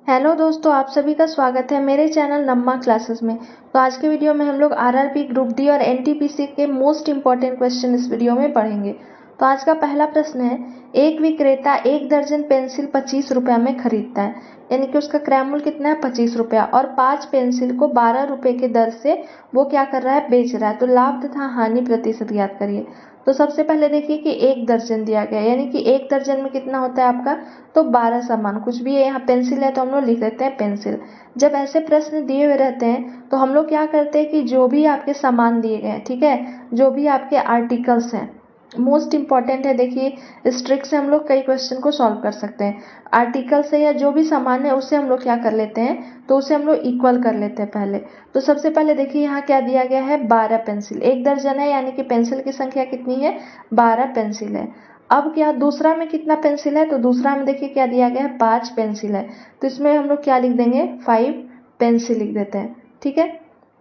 Hello दोस्तों, आप सभी का स्वागत है मेरे चैनल नम्मा क्लासेस में। तो आज के वीडियो में हम लोग आरआरबी ग्रुप डी और एनटीपीसी के मोस्ट इंपॉर्टेंट क्वेश्चन इस वीडियो में पढ़ेंगे। तो आज का पहला प्रश्न है, एक विक्रेता 1 दर्जन पेंसिल 25 रुपया में खरीदता है, यानी कि उसका क्रय मूल्य कितना है 25 रुपया, और 5 पेंसिल को 12 रुपये की दर से वो क्या कर रहा है, बेच रहा है। तो लाभ तथा हानि प्रतिशत ज्ञात करिए। तो सबसे पहले देखिए कि 1 दर्जन दिया गया है, यानी कि 1 दर्जन में कितना होता है आपका, तो 12 सामान, कुछ भी है, यहाँ पेंसिल है तो हम लोग लिख देते हैं पेंसिल। जब ऐसे प्रश्न दिए हुए रहते हैं तो हम लोग क्या करते हैं कि जो भी आपके सामान दिए गए हैं, ठीक है, जो भी आपके आर्टिकल्स हैं, मोस्ट इंपॉर्टेंट है। देखिए इस ट्रिक से हम लोग कई क्वेश्चन को सॉल्व कर सकते हैं। आर्टिकल से या जो भी सामान है उससे हम लोग क्या कर लेते हैं, तो उसे हम लोग इक्वल कर लेते हैं पहले। तो सबसे पहले देखिए यहाँ क्या दिया गया है, 12 पेंसिल, 1 दर्जन है, यानी कि पेंसिल की संख्या कितनी है, 12 पेंसिल है। अब क्या दूसरा में कितना पेंसिल है, तो दूसरा में देखिए क्या दिया गया है, 5 पेंसिल है। तो इसमें हम लोग क्या लिख देंगे, 5 पेंसिल लिख देते हैं, ठीक है।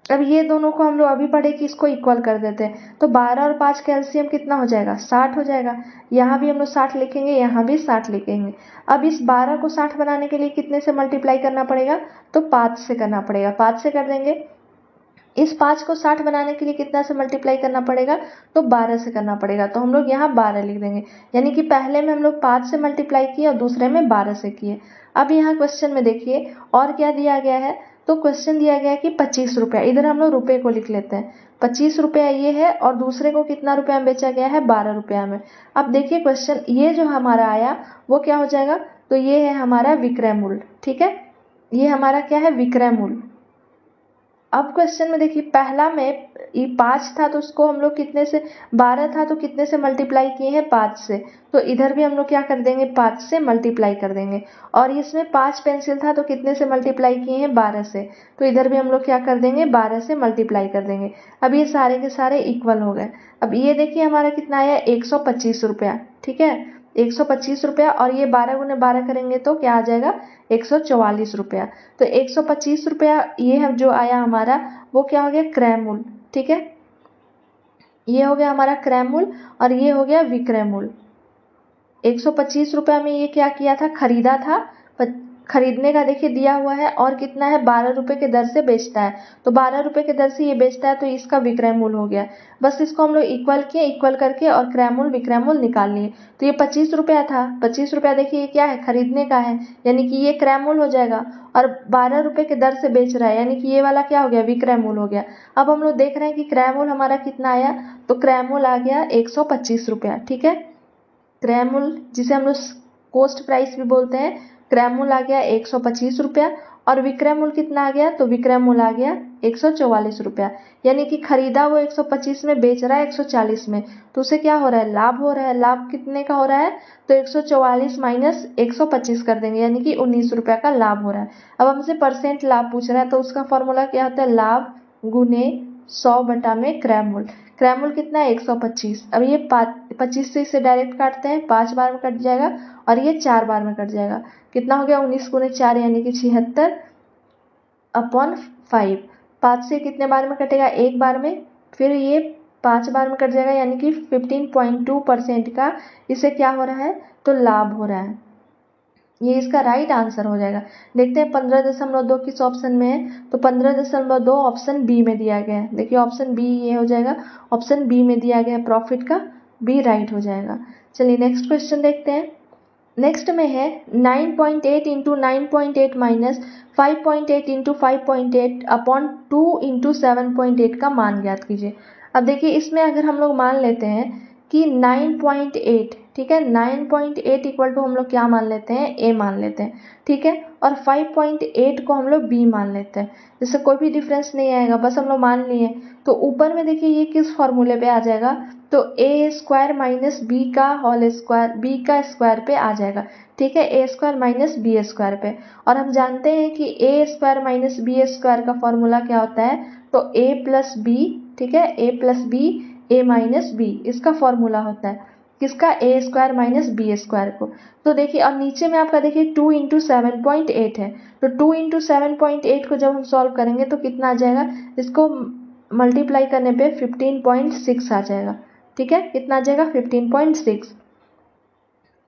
अब ये दोनों को हम लोग अभी पढ़े कि इसको इक्वल कर देते हैं, तो 12 और 5 का एलसीएम कितना हो जाएगा, 60 हो जाएगा। यहाँ भी हम लोग 60 लिखेंगे, यहाँ भी 60 लिखेंगे। अब इस 12 को 60 बनाने के लिए कितने से मल्टीप्लाई करना पड़ेगा, तो 5 से करना पड़ेगा, 5 से कर देंगे। इस 5 को 60 बनाने के लिए कितना से मल्टीप्लाई करना पड़ेगा, तो 12 से करना पड़ेगा। तो हम लोग यहाँ 12 लिख देंगे, यानी कि पहले में हम लोग 5 से मल्टीप्लाई किए और दूसरे में 12 से किए। अब यहाँ क्वेश्चन में देखिए और क्या दिया गया है, तो क्वेश्चन दिया गया है कि 25 रुपया, इधर हम लोग रुपये को लिख लेते हैं, 25 रुपया ये है, और दूसरे को कितना रुपया में बेचा गया है, 12 रुपया में। अब देखिए क्वेश्चन ये जो हमारा आया वो क्या हो जाएगा, तो ये है हमारा विक्रय मूल्य, ठीक है, ये हमारा क्या है, विक्रय मूल्य। अब क्वेश्चन में देखिए पहला में ये 5 था तो उसको हम लोग कितने से, 12 था तो कितने से मल्टीप्लाई किए हैं, 5 से। तो इधर भी हम लोग क्या कर देंगे, 5 से मल्टीप्लाई कर देंगे। और इसमें 5 पेंसिल था तो कितने से मल्टीप्लाई किए हैं, 12 से। तो इधर भी हम लोग क्या कर देंगे, 12 से मल्टीप्लाई कर देंगे। अब ये सारे के सारे इक्वल हो गए। अब ये देखिए हमारा कितना आया, 125 रुपया, ठीक है, 125 रुपया, और ये 12 गुने 12 करेंगे तो क्या आ जाएगा, 144 रुपया। तो 125 रुपया ये है जो आया हमारा, वो क्या हो गया, क्रय मूल्य, ठीक है, ये हो गया हमारा क्रय मूल्य, और ये हो गया विक्रय मूल्य। 125 रुपया में ये क्या किया था, खरीदा था, खरीदने का देखिए दिया हुआ है, और कितना है, 12 रुपये के दर से बेचता है। तो 12 रुपये के दर से ये बेचता है तो इसका विक्रय मूल्य हो गया। बस इसको हम लोग इक्वल किए, इक्वल करके और क्रय मूल्य विक्रय मूल्य निकाल लिए। तो ये 25 रुपया था, 25 रुपया देखिए ये क्या है, खरीदने का है, यानी कि ये क्रय मूल्य हो जाएगा। और 12 रुपये के दर से बेच रहा है, यानी कि ये वाला क्या हो गया, विक्रय मूल्य हो गया। अब हम लोग देख रहे हैं कि क्रय मूल्य हमारा कितना आया, तो क्रय मूल्य आ गया 125 रुपया, ठीक है। क्रय मूल्य जिसे हम लोग कोस्ट प्राइस भी बोलते हैं, क्रय मूल्य आ गया 125 रुपया, और विक्रय मूल्य कितना आ गया, तो विक्रय मूल्य आ गया 144 रुपया, यानी कि खरीदा वो 125 में, बेच रहा है 140 में। तो उसे क्या हो रहा है, लाभ हो रहा है। लाभ कितने का हो रहा है, तो 144 माइनस 125 कर देंगे, यानी कि 19 रुपया का लाभ हो रहा है। अब हमसे परसेंट लाभ पूछ रहा है, तो उसका फॉर्मूला क्या होता है, लाभ गुने 100 बटा में क्रय मूल्य। क्रय मूल्य कितना है, 125। अब ये 25 से इसे डायरेक्ट काटते हैं, 5 बार में कट जाएगा, और ये 4 बार में कट जाएगा। कितना हो गया, 19 गुने 4 यानी कि 76 अपॉन 5। 5 से कितने बार में कटेगा, एक बार में, फिर ये 5 बार में कट जाएगा, यानी कि 15.2% का इसे क्या हो रहा है, तो लाभ हो रहा है। ये इसका राइट आंसर हो जाएगा। देखते हैं 15.2 किस ऑप्शन में है, तो 15.2 ऑप्शन बी में दिया गया है। देखिए ऑप्शन बी ये हो जाएगा, ऑप्शन बी में दिया गया है प्रॉफिट का, बी राइट हो जाएगा। चलिए नेक्स्ट क्वेश्चन देखते हैं। नेक्स्ट में है 9.8 into 9.8 minus 5.8 into 5.8 upon 2 into 7.8 का मान ज्ञात कीजिए। अब देखिए इसमें अगर हम लोग मान लेते हैं कि 9.8, ठीक है, 9.8 इक्वल टू हम लोग क्या मान लेते हैं, ए मान लेते हैं, ठीक है, और 5.8 को हम लोग बी मान लेते हैं। जिससे कोई भी डिफरेंस नहीं आएगा, बस हम लोग मान लिए। तो ऊपर में देखिए ये किस फॉर्मूले पे आ जाएगा, तो ए स्क्वायर माइनस बी का होल स्क्वायर, बी का स्क्वायर पे आ जाएगा, ठीक है, ए स्क्वायर माइनस बी स्क्वायर पे। और हम जानते हैं कि ए स्क्वायर माइनस बी स्क्वायर का फॉर्मूला क्या होता है, तो ए प्लस बी, ठीक है, ए plus B A minus B, इसका फॉर्मूला होता है किसका, ए स्क्वायर माइनस बी स्क्वायर को। तो देखिए और नीचे में आपका देखिए 2 इंटू 7.8 है, तो 2 इंटू 7.8 को जब हम सॉल्व करेंगे तो कितना आ जाएगा, इसको मल्टीप्लाई करने पे 15.6 आ जाएगा, ठीक है, कितना आ जाएगा, 15.6।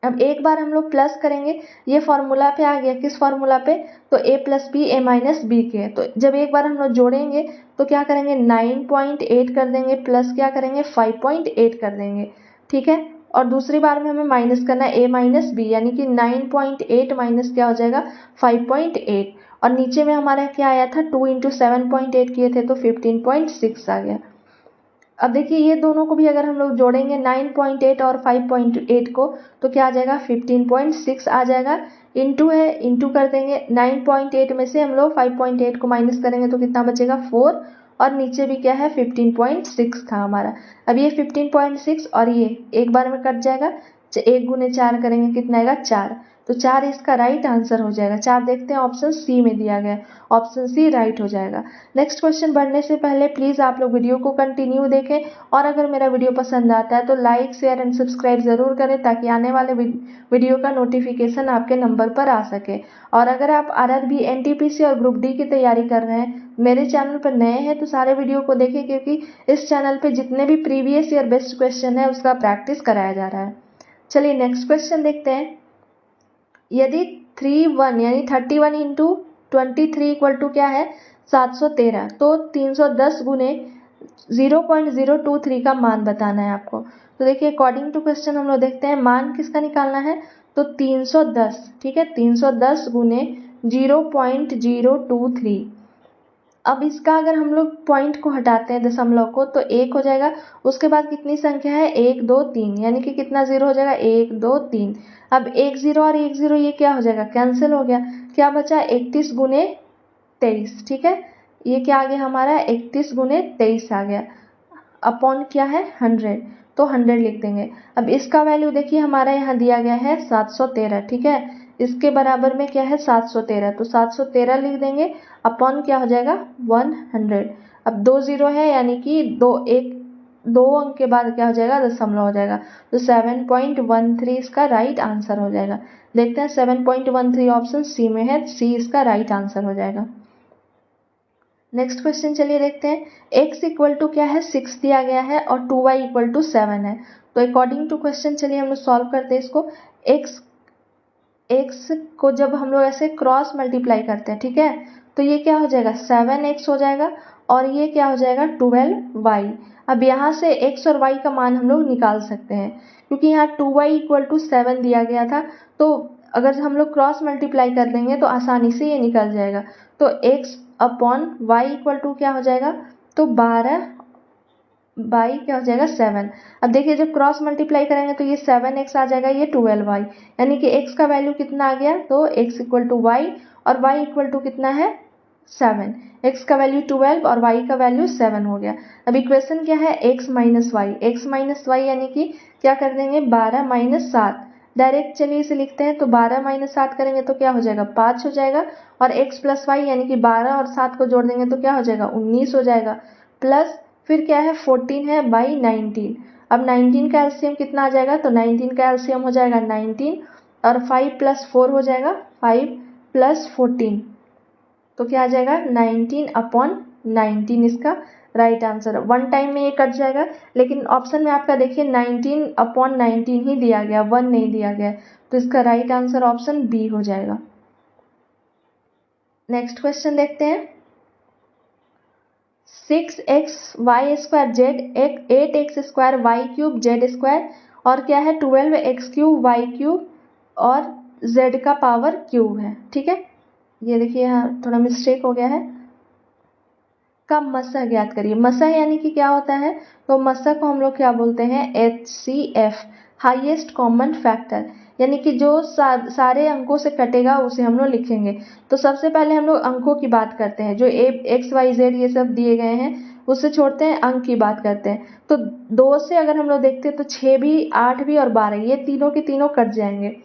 अब एक बार हम लोग प्लस करेंगे, ये फॉर्मूला पे आ गया, किस फॉर्मूला पे, तो a plus B A minus B के। तो जब एक बार हम लोग जोड़ेंगे तो क्या करेंगे 9.8 कर देंगे प्लस क्या करेंगे 5.8 कर देंगे, ठीक है। और दूसरी बार में हमें माइनस करना है a माइनस बी, यानी कि 9.8 माइनस क्या हो जाएगा 5.8, और नीचे में हमारा क्या आया था 2 इंटू 7.8 किए थे तो 15.6 आ गया। अब देखिए ये दोनों को भी अगर हम लोग जोड़ेंगे 9.8 और 5.8 को तो क्या आ जाएगा 15.6 आ जाएगा। इंटू है, इंटू कर देंगे, 9.8 में से हम लोग 5.8 को माइनस करेंगे तो कितना बचेगा 4, और नीचे भी क्या है 15.6 था हमारा। अब ये 15.6 और ये एक बार में कट जाएगा, 1 गुने 4 करेंगे कितना आएगा 4, तो 4 इसका राइट आंसर हो जाएगा। 4 देखते हैं ऑप्शन सी में दिया गया, ऑप्शन सी राइट हो जाएगा। नेक्स्ट क्वेश्चन बढ़ने से पहले प्लीज़ आप लोग वीडियो को कंटिन्यू देखें, और अगर मेरा वीडियो पसंद आता है तो लाइक शेयर एंड सब्सक्राइब ज़रूर करें ताकि आने वाले वीडियो का नोटिफिकेशन आपके नंबर पर आ सके। और अगर आप आरआरबी एनटीपीसी और ग्रुप डी की तैयारी कर रहे हैं, मेरे चैनल पर नए हैं तो सारे वीडियो को देखें, क्योंकि इस चैनल पर जितने भी प्रीवियस ईयर बेस्ट क्वेश्चन है उसका प्रैक्टिस कराया जा रहा है। चलिए नेक्स्ट क्वेश्चन देखते हैं। यदि 31 यानी 31 इंटू 23 इक्वल टू क्या है 713, तो 310 गुने 0.023 का मान बताना है आपको। तो देखिए अकॉर्डिंग टू क्वेश्चन हम लोग देखते हैं मान किसका निकालना है, तो 310, ठीक है, 310 गुने 0.023। अब इसका अगर हम लोग पॉइंट को हटाते हैं दशमलव को तो 1 हो जाएगा, उसके बाद कितनी संख्या है 1 2 3, यानी कि कितना जीरो हो जाएगा 1 2 3। अब 1 0 और 1 0 ये क्या हो जाएगा कैंसिल हो गया, क्या बचा 31 गुने 23, ठीक है, ये क्या आ गया हमारा 31 गुने 23 आ गया, अपॉन क्या है 100, तो 100 लिख देंगे। अब इसका वैल्यू देखिए हमारा यहाँ दिया गया है 713, ठीक है, इसके बराबर में क्या है 713, तो 713 लिख देंगे, अपॉन क्या हो जाएगा 100। अब 2 0 है यानी कि 2 अंक के बाद क्या हो जाएगा दशमलव हो जाएगा, तो 7.13 इसका राइट आंसर हो जाएगा। देखते हैं 7.13 ऑप्शन सी में है, सी इसका राइट आंसर हो जाएगा। नेक्स्ट क्वेश्चन चलिए देखते हैं। x इक्वल टू क्या है 6 दिया गया है और 2y इक्वल टू 7 है, तो अकॉर्डिंग टू क्वेश्चन चलिए हम लोग सॉल्व करते हैं इसको। x को जब हम लोग ऐसे क्रॉस मल्टीप्लाई करते हैं, ठीक है, तो ये क्या हो जाएगा 7x हो जाएगा, और ये क्या हो जाएगा 12y। अब यहाँ से x और y का मान हम लोग निकाल सकते हैं, क्योंकि यहाँ 2y इक्वल टू 7 दिया गया था, तो अगर हम लोग क्रॉस मल्टीप्लाई कर देंगे तो आसानी से ये निकल जाएगा। तो x upon Y equal to क्या हो जाएगा, तो 12 बाई क्या हो जाएगा 7। अब देखिए जब क्रॉस मल्टीप्लाई करेंगे तो ये 7x आ जाएगा, ये 12y, यानी कि x का वैल्यू कितना आ गया, तो x इक्वल टू वाई और y इक्वल टू कितना है 7, x का वैल्यू 12 और y का वैल्यू 7 हो गया। अब इक्वेशन क्या है x माइनस वाई, यानी कि क्या कर देंगे 12 माइनस 7, डायरेक्ट चलिए इसे लिखते हैं, तो 12 माइनस 7 करेंगे तो क्या हो जाएगा 5 हो जाएगा, और x प्लस वाई यानी कि 12 और 7 को जोड़ देंगे तो क्या हो जाएगा 19 हो जाएगा, प्लस फिर क्या है 14 है बाई 19। अब 19 का एलसीएम कितना आ जाएगा, तो 19 का एलसीएम हो जाएगा 19, और 5 प्लस 4 हो जाएगा 5 प्लस 14, तो क्या आ जाएगा 19 अपॉन 19 इसका राइट आंसर। वन टाइम में ये कट जाएगा, लेकिन ऑप्शन में आपका देखिए 19 अपॉन 19 ही दिया गया, 1 नहीं दिया गया, तो इसका राइट आंसर ऑप्शन बी हो जाएगा। नेक्स्ट क्वेश्चन देखते हैं। 6xy² z 8x² y³ z² और क्या है 12x³ y³ और z का पावर क्यूब है, ठीक है, ये देखिए यहाँ थोड़ा मिस्टेक हो गया है। का मस्सा ज्ञात करिए। मस्सा यानी कि क्या होता है, तो मस्सा को हम लोग क्या बोलते हैं HCF, हाईएस्ट कॉमन फैक्टर, यानी कि जो सारे अंकों से कटेगा उसे हम लोग लिखेंगे। तो सबसे पहले हम लोग अंकों की बात करते हैं, जो x y z ये सब दिए गए हैं उससे छोड़ते हैं, अंक की बात करते हैं। तो 2 से अगर हम लोग देखते हैं तो 6 भी, 8 भी और 12 ये तीनों के तीनों कट जाएंगे।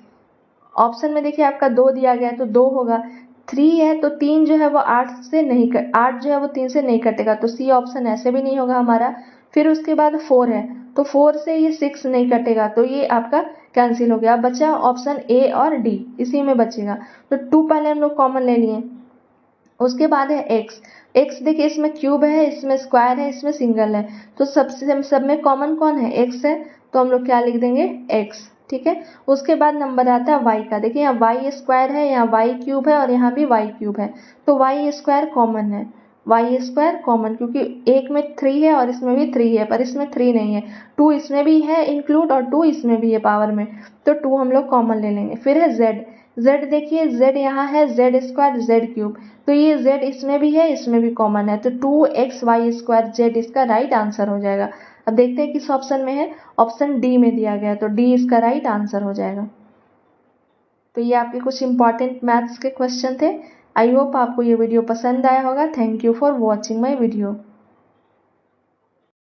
ऑप्शन में देखिए आपका 2 दिया गया है तो 2 होगा, 3 है तो 3 जो है वो 8 जो है वो 3 से नहीं कटेगा, तो सी ऑप्शन ऐसे भी नहीं होगा हमारा। फिर उसके बाद 4 है तो 4 से ये 6 नहीं कटेगा, तो ये आपका कैंसिल हो गया। बचा ऑप्शन ए और डी, इसी में बचेगा। तो 2 पहले हम लोग कॉमन ले लिए, उसके बाद है x देखिए इसमें क्यूब है, इसमें स्क्वायर है, इसमें सिंगल है, तो सब में कॉमन कौन है x है, तो हम लोग क्या लिख देंगे x, ठीक है। उसके बाद नंबर आता है y का। देखिए यहाँ वाई स्क्वायर है, यहाँ वाई क्यूब है और यहाँ भी वाई क्यूब है, तो वाई स्क्वायर कॉमन है, वाई स्क्वायर कॉमन, क्योंकि एक में 3 है और इसमें भी 3 है, पर इसमें 3 नहीं है। 2 इसमें भी है इंक्लूड और 2 इसमें भी है पावर में, तो 2 हम लोग कॉमन ले लेंगे। फिर है z। z देखिए z यहाँ है z स्क्वायर z क्यूब, तो ये z इसमें भी है, इसमें भी कॉमन है, तो 2xy स्क्वायर z इसका राइट आंसर हो जाएगा। अब देखते हैं किस ऑप्शन में है, ऑप्शन डी में दिया गया, तो डी इसका राइट आंसर हो जाएगा। तो ये आपके कुछ इंपॉर्टेंट मैथ्स के क्वेश्चन थे। आई होप आपको ये वीडियो पसंद आया होगा। Thank you for watching my video.